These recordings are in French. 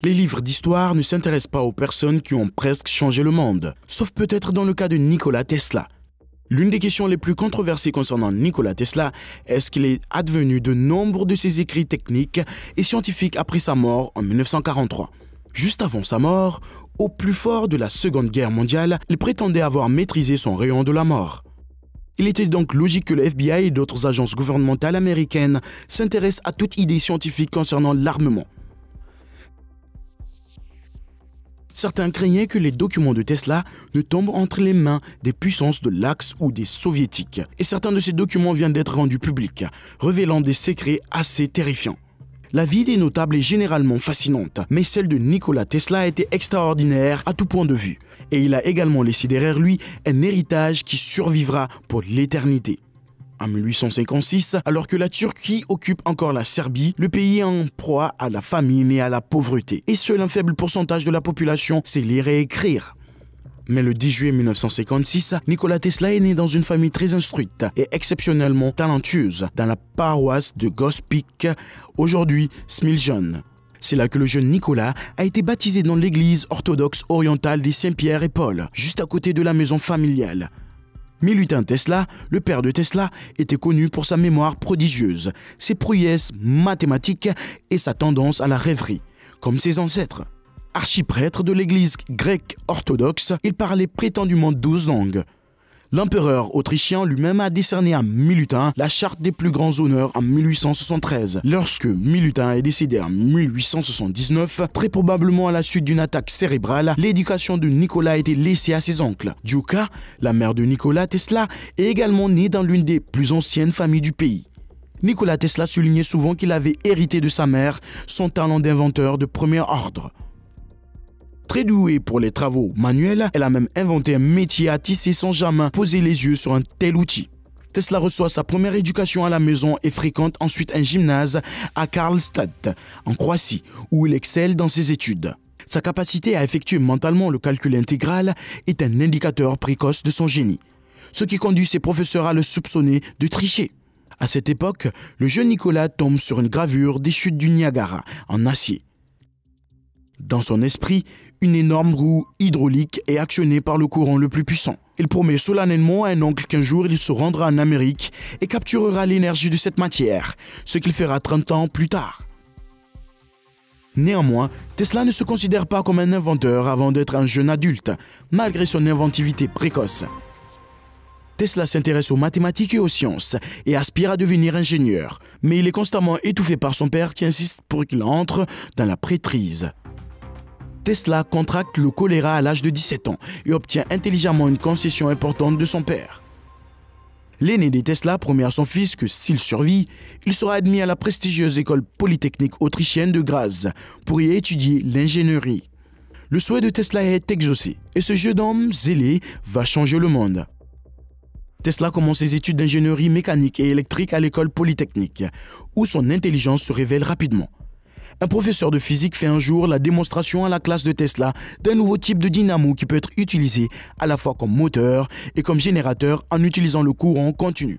Les livres d'histoire ne s'intéressent pas aux personnes qui ont presque changé le monde, sauf peut-être dans le cas de Nikola Tesla. L'une des questions les plus controversées concernant Nikola Tesla est ce qu'il est advenu de nombre de ses écrits techniques et scientifiques après sa mort en 1943. Juste avant sa mort, au plus fort de la Seconde Guerre mondiale, il prétendait avoir maîtrisé son rayon de la mort. Il était donc logique que le FBI et d'autres agences gouvernementales américaines s'intéressent à toute idée scientifique concernant l'armement. Certains craignaient que les documents de Tesla ne tombent entre les mains des puissances de l'Axe ou des soviétiques. Et certains de ces documents viennent d'être rendus publics, révélant des secrets assez terrifiants. La vie des notables est généralement fascinante, mais celle de Nikola Tesla était extraordinaire à tout point de vue. Et il a également laissé derrière lui un héritage qui survivra pour l'éternité. En 1856, alors que la Turquie occupe encore la Serbie, le pays est en proie à la famine et à la pauvreté. Et seul un faible pourcentage de la population sait lire et écrire. Mais le 10 juillet 1956, Nikola Tesla est né dans une famille très instruite et exceptionnellement talentueuse dans la paroisse de Gospić, aujourd'hui Smiljan. C'est là que le jeune Nikola a été baptisé dans l'église orthodoxe orientale des Saint-Pierre et Paul, juste à côté de la maison familiale. Milutin Tesla, le père de Tesla, était connu pour sa mémoire prodigieuse, ses prouesses mathématiques et sa tendance à la rêverie, comme ses ancêtres. Archiprêtre de l'église grecque orthodoxe, il parlait prétendument 12 langues. L'empereur autrichien lui-même a décerné à Milutin la charte des plus grands honneurs en 1873. Lorsque Milutin est décédé en 1879, très probablement à la suite d'une attaque cérébrale, l'éducation de Nikola a été laissée à ses oncles. Duka, la mère de Nikola Tesla, est également née dans l'une des plus anciennes familles du pays. Nikola Tesla soulignait souvent qu'il avait hérité de sa mère son talent d'inventeur de premier ordre. Très douée pour les travaux manuels, elle a même inventé un métier à tisser sans jamais poser les yeux sur un tel outil. Tesla reçoit sa première éducation à la maison et fréquente ensuite un gymnase à Karlstadt, en Croatie, où il excelle dans ses études. Sa capacité à effectuer mentalement le calcul intégral est un indicateur précoce de son génie, ce qui conduit ses professeurs à le soupçonner de tricher. À cette époque, le jeune Nikola tombe sur une gravure des chutes du Niagara en acier. Dans son esprit, une énorme roue hydraulique est actionnée par le courant le plus puissant. Il promet solennellement à un oncle qu'un jour il se rendra en Amérique et capturera l'énergie de cette matière, ce qu'il fera 30 ans plus tard. Néanmoins, Tesla ne se considère pas comme un inventeur avant d'être un jeune adulte, malgré son inventivité précoce. Tesla s'intéresse aux mathématiques et aux sciences et aspire à devenir ingénieur, mais il est constamment étouffé par son père qui insiste pour qu'il entre dans la prêtrise. Tesla contracte le choléra à l'âge de 17 ans et obtient intelligemment une concession importante de son père. L'aîné des Tesla promet à son fils que s'il survit, il sera admis à la prestigieuse école polytechnique autrichienne de Graz pour y étudier l'ingénierie. Le souhait de Tesla est exaucé et ce jeune homme zélé va changer le monde. Tesla commence ses études d'ingénierie mécanique et électrique à l'école polytechnique, où son intelligence se révèle rapidement. Un professeur de physique fait un jour la démonstration à la classe de Tesla d'un nouveau type de dynamo qui peut être utilisé à la fois comme moteur et comme générateur en utilisant le courant continu.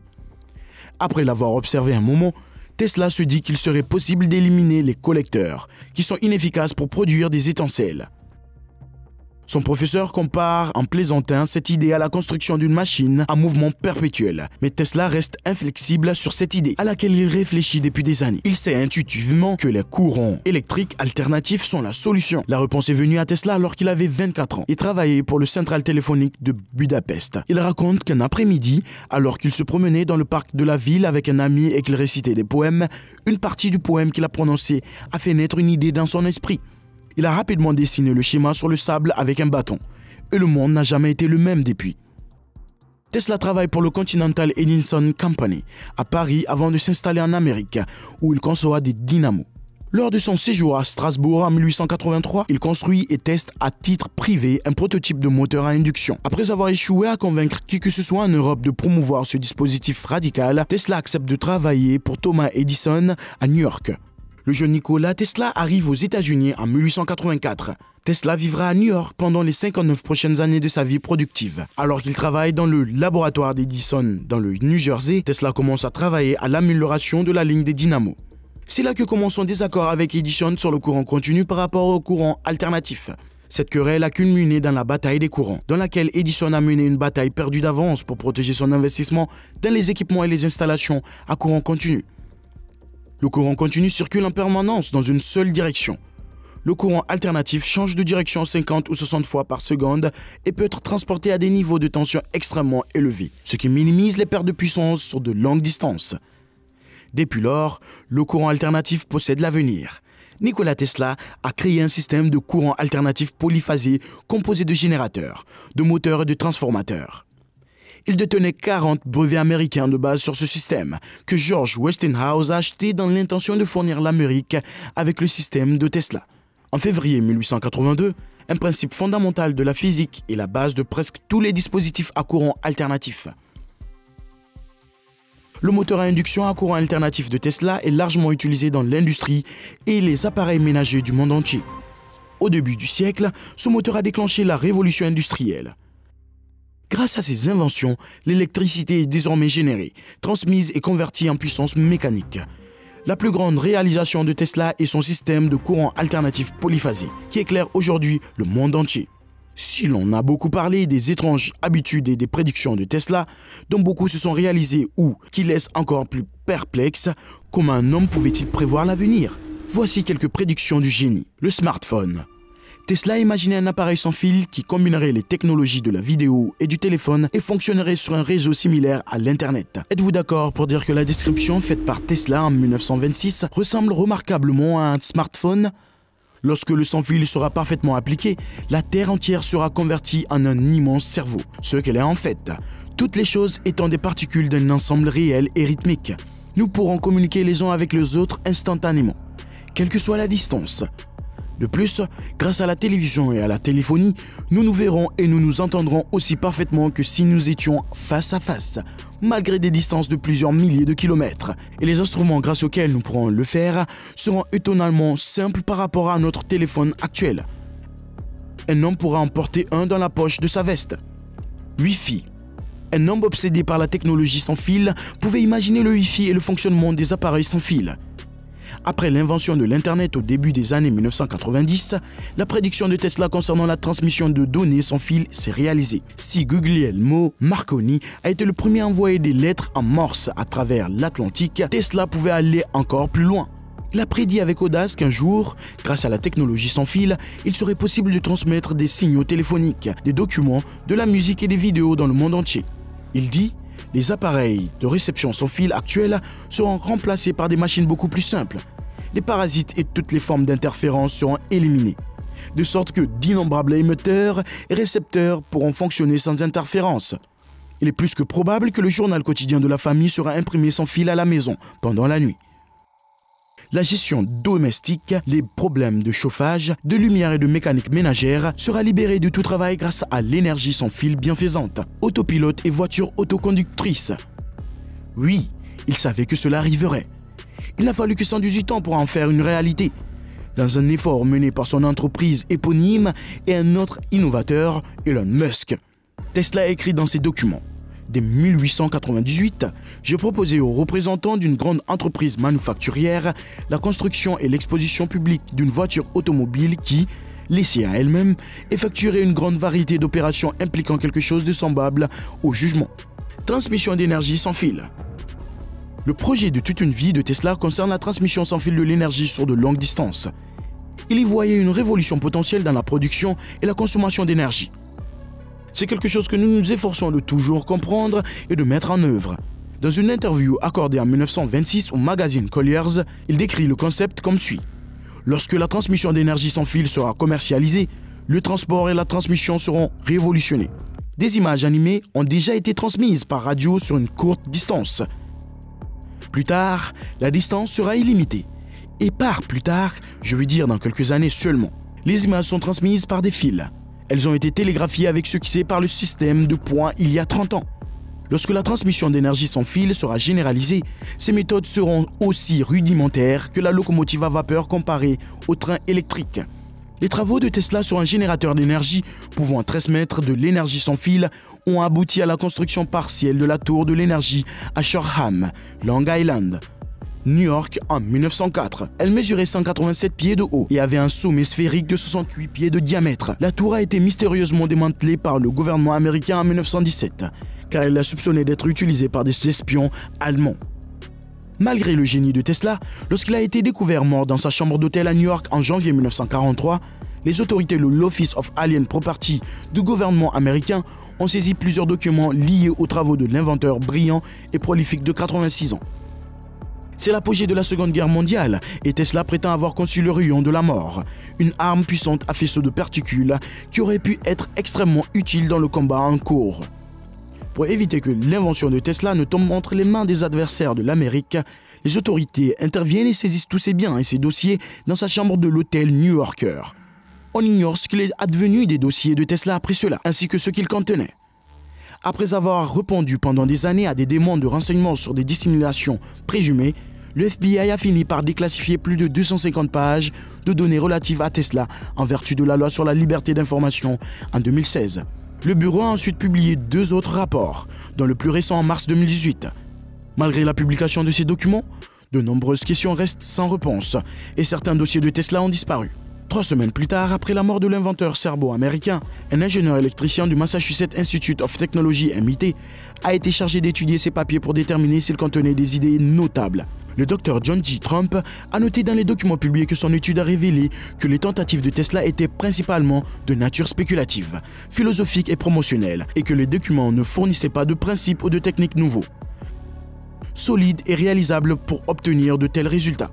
Après l'avoir observé un moment, Tesla se dit qu'il serait possible d'éliminer les collecteurs, qui sont inefficaces pour produire des étincelles. Son professeur compare en plaisantin cette idée à la construction d'une machine à mouvement perpétuel. Mais Tesla reste inflexible sur cette idée, à laquelle il réfléchit depuis des années. Il sait intuitivement que les courants électriques alternatifs sont la solution. La réponse est venue à Tesla alors qu'il avait 24 ans et travaillait pour le central téléphonique de Budapest. Il raconte qu'un après-midi, alors qu'il se promenait dans le parc de la ville avec un ami et qu'il récitait des poèmes, une partie du poème qu'il a prononcé a fait naître une idée dans son esprit. Il a rapidement dessiné le schéma sur le sable avec un bâton, et le monde n'a jamais été le même depuis. Tesla travaille pour le Continental Edison Company à Paris avant de s'installer en Amérique, où il conçoit des dynamos. Lors de son séjour à Strasbourg en 1883, il construit et teste à titre privé un prototype de moteur à induction. Après avoir échoué à convaincre qui que ce soit en Europe de promouvoir ce dispositif radical, Tesla accepte de travailler pour Thomas Edison à New York. Le jeune Nikola Tesla arrive aux États-Unis en 1884. Tesla vivra à New York pendant les 59 prochaines années de sa vie productive. Alors qu'il travaille dans le laboratoire d'Edison dans le New Jersey, Tesla commence à travailler à l'amélioration de la ligne des dynamos. C'est là que commence son désaccord avec Edison sur le courant continu par rapport au courant alternatif. Cette querelle a culminé dans la bataille des courants, dans laquelle Edison a mené une bataille perdue d'avance pour protéger son investissement dans les équipements et les installations à courant continu. Le courant continu circule en permanence dans une seule direction. Le courant alternatif change de direction 50 ou 60 fois par seconde et peut être transporté à des niveaux de tension extrêmement élevés, ce qui minimise les pertes de puissance sur de longues distances. Depuis lors, le courant alternatif possède l'avenir. Nikola Tesla a créé un système de courant alternatif polyphasé composé de générateurs, de moteurs et de transformateurs. Il détenait 40 brevets américains de base sur ce système, que George Westinghouse a acheté dans l'intention de fournir l'Amérique avec le système de Tesla. En février 1882, un principe fondamental de la physique est la base de presque tous les dispositifs à courant alternatif. Le moteur à induction à courant alternatif de Tesla est largement utilisé dans l'industrie et les appareils ménagers du monde entier. Au début du siècle, ce moteur a déclenché la révolution industrielle. Grâce à ses inventions, l'électricité est désormais générée, transmise et convertie en puissance mécanique. La plus grande réalisation de Tesla est son système de courant alternatif polyphasé, qui éclaire aujourd'hui le monde entier. Si l'on a beaucoup parlé des étranges habitudes et des prédictions de Tesla, dont beaucoup se sont réalisées ou qui laissent encore plus perplexe, comment un homme pouvait-il prévoir l'avenir? Voici quelques prédictions du génie. Le smartphone. Tesla imaginait un appareil sans fil qui combinerait les technologies de la vidéo et du téléphone et fonctionnerait sur un réseau similaire à l'Internet. Êtes-vous d'accord pour dire que la description faite par Tesla en 1926 ressemble remarquablement à un smartphone? Lorsque le sans-fil sera parfaitement appliqué, la Terre entière sera convertie en un immense cerveau, ce qu'elle est en fait, toutes les choses étant des particules d'un ensemble réel et rythmique. Nous pourrons communiquer les uns avec les autres instantanément, quelle que soit la distance. De plus, grâce à la télévision et à la téléphonie, nous nous verrons et nous nous entendrons aussi parfaitement que si nous étions face à face, malgré des distances de plusieurs milliers de kilomètres. Et les instruments grâce auxquels nous pourrons le faire seront étonnamment simples par rapport à notre téléphone actuel. Un homme pourra en porter un dans la poche de sa veste. Wi-Fi. Un homme obsédé par la technologie sans fil pouvait imaginer le Wi-Fi et le fonctionnement des appareils sans fil. Après l'invention de l'Internet au début des années 1990, la prédiction de Tesla concernant la transmission de données sans fil s'est réalisée. Si Guglielmo Marconi a été le premier à envoyer des lettres en morse à travers l'Atlantique, Tesla pouvait aller encore plus loin. Il a prédit avec audace qu'un jour, grâce à la technologie sans fil, il serait possible de transmettre des signaux téléphoniques, des documents, de la musique et des vidéos dans le monde entier. Il dit: les appareils de réception sans fil actuels seront remplacés par des machines beaucoup plus simples. Les parasites et toutes les formes d'interférence seront éliminés, de sorte que d'innombrables émetteurs et récepteurs pourront fonctionner sans interférence. Il est plus que probable que le journal quotidien de la famille sera imprimé sans fil à la maison pendant la nuit. La gestion domestique, les problèmes de chauffage, de lumière et de mécanique ménagère sera libérée de tout travail grâce à l'énergie sans fil bienfaisante, autopilote et voitures autoconductrices. Oui, il savait que cela arriverait. Il n'a fallu que 118 ans pour en faire une réalité. Dans un effort mené par son entreprise éponyme et un autre innovateur, Elon Musk. Tesla écrit dans ses documents: dès 1898, j'ai proposé aux représentants d'une grande entreprise manufacturière la construction et l'exposition publique d'une voiture automobile qui, laissée à elle-même, effectuerait une grande variété d'opérations impliquant quelque chose de semblable au jugement. Transmission d'énergie sans fil. Le projet de toute une vie de Tesla concerne la transmission sans fil de l'énergie sur de longues distances. Il y voyait une révolution potentielle dans la production et la consommation d'énergie. C'est quelque chose que nous nous efforçons de toujours comprendre et de mettre en œuvre. Dans une interview accordée en 1926 au magazine Collier's, il décrit le concept comme suit. Lorsque la transmission d'énergie sans fil sera commercialisée, le transport et la transmission seront révolutionnés. Des images animées ont déjà été transmises par radio sur une courte distance. Plus tard, la distance sera illimitée. Et par plus tard, je veux dire dans quelques années seulement. Les images sont transmises par des fils. Elles ont été télégraphiées avec succès par le système de points il y a 30 ans. Lorsque la transmission d'énergie sans fil sera généralisée, ces méthodes seront aussi rudimentaires que la locomotive à vapeur comparée au train électrique. Les travaux de Tesla sur un générateur d'énergie pouvant transmettre de l'énergie sans fil ont abouti à la construction partielle de la tour de l'énergie à Shoreham, Long Island. New York en 1904. Elle mesurait 187 pieds de haut et avait un sommet sphérique de 68 pieds de diamètre. La tour a été mystérieusement démantelée par le gouvernement américain en 1917, car elle a soupçonné d'être utilisée par des espions allemands. Malgré le génie de Tesla, lorsqu'il a été découvert mort dans sa chambre d'hôtel à New York en janvier 1943, les autorités de l'Office of Alien Property du gouvernement américain ont saisi plusieurs documents liés aux travaux de l'inventeur brillant et prolifique de 86 ans. C'est l'apogée de la Seconde Guerre mondiale et Tesla prétend avoir conçu le rayon de la mort, une arme puissante à faisceau de particules qui aurait pu être extrêmement utile dans le combat en cours. Pour éviter que l'invention de Tesla ne tombe entre les mains des adversaires de l'Amérique, les autorités interviennent et saisissent tous ses biens et ses dossiers dans sa chambre de l'hôtel New Yorker. On ignore ce qu'il est advenu des dossiers de Tesla après cela, ainsi que ce qu'ils contenaient. Après avoir répondu pendant des années à des demandes de renseignements sur des dissimulations présumées, le FBI a fini par déclassifier plus de 250 pages de données relatives à Tesla en vertu de la loi sur la liberté d'information en 2016. Le bureau a ensuite publié 2 autres rapports, dont le plus récent en mars 2018. Malgré la publication de ces documents, de nombreuses questions restent sans réponse et certains dossiers de Tesla ont disparu. 3 semaines plus tard, après la mort de l'inventeur serbo-américain, un ingénieur électricien du Massachusetts Institute of Technology MIT a été chargé d'étudier ces papiers pour déterminer s'ils contenaient des idées notables. Le Dr John G. Trump a noté dans les documents publiés que son étude a révélé que les tentatives de Tesla étaient principalement de nature spéculative, philosophique et promotionnelle, et que les documents ne fournissaient pas de principes ou de techniques nouveaux, solides et réalisables pour obtenir de tels résultats.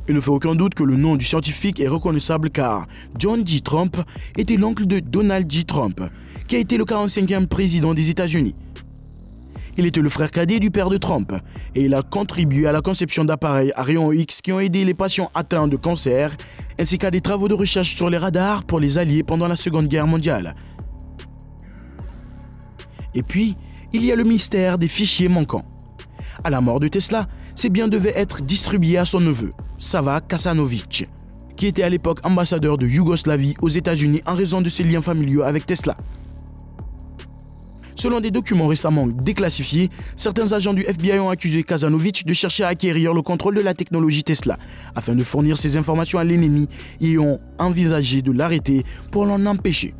Il ne fait aucun doute que le nom du scientifique est reconnaissable car John G. Trump était l'oncle de Donald J. Trump, qui a été le 45e président des États-Unis. Il était le frère cadet du père de Trump et il a contribué à la conception d'appareils à rayons X qui ont aidé les patients atteints de cancer, ainsi qu'à des travaux de recherche sur les radars pour les Alliés pendant la Seconde Guerre mondiale. Et puis, il y a le mystère des fichiers manquants. À la mort de Tesla, ces biens devaient être distribués à son neveu, Sava Kasanovic, qui était à l'époque ambassadeur de Yougoslavie aux États-Unis en raison de ses liens familiaux avec Tesla. Selon des documents récemment déclassifiés, certains agents du FBI ont accusé Kasanovic de chercher à acquérir le contrôle de la technologie Tesla afin de fournir ces informations à l'ennemi et ont envisagé de l'arrêter pour l'en empêcher.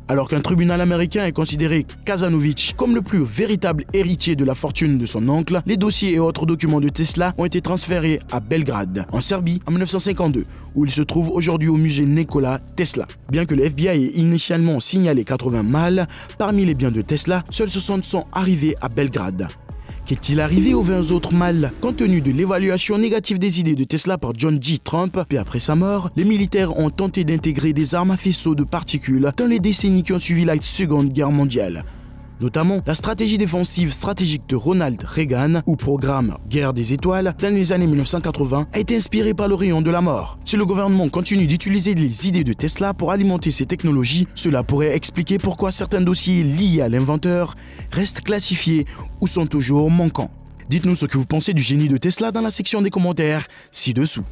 Alors qu'un tribunal américain ait considéré Kasanovic comme le plus véritable héritier de la fortune de son oncle, les dossiers et autres documents de Tesla ont été transférés à Belgrade, en Serbie, en 1952, où ils se trouvent aujourd'hui au musée Nikola Tesla. Bien que le FBI ait initialement signalé 80 mâles parmi les biens de Tesla, seuls 60 sont arrivés à Belgrade. Qu'est-il arrivé aux 20 autres mâles? Compte tenu de l'évaluation négative des idées de Tesla par John G. Trump, puis après sa mort, les militaires ont tenté d'intégrer des armes à faisceau de particules dans les décennies qui ont suivi la Seconde Guerre mondiale. Notamment, la stratégie défensive stratégique de Ronald Reagan, ou programme Guerre des étoiles, dans les années 1980, a été inspirée par le rayon de la mort. Si le gouvernement continue d'utiliser les idées de Tesla pour alimenter ses technologies, cela pourrait expliquer pourquoi certains dossiers liés à l'inventeur restent classifiés ou sont toujours manquants. Dites-nous ce que vous pensez du génie de Tesla dans la section des commentaires ci-dessous.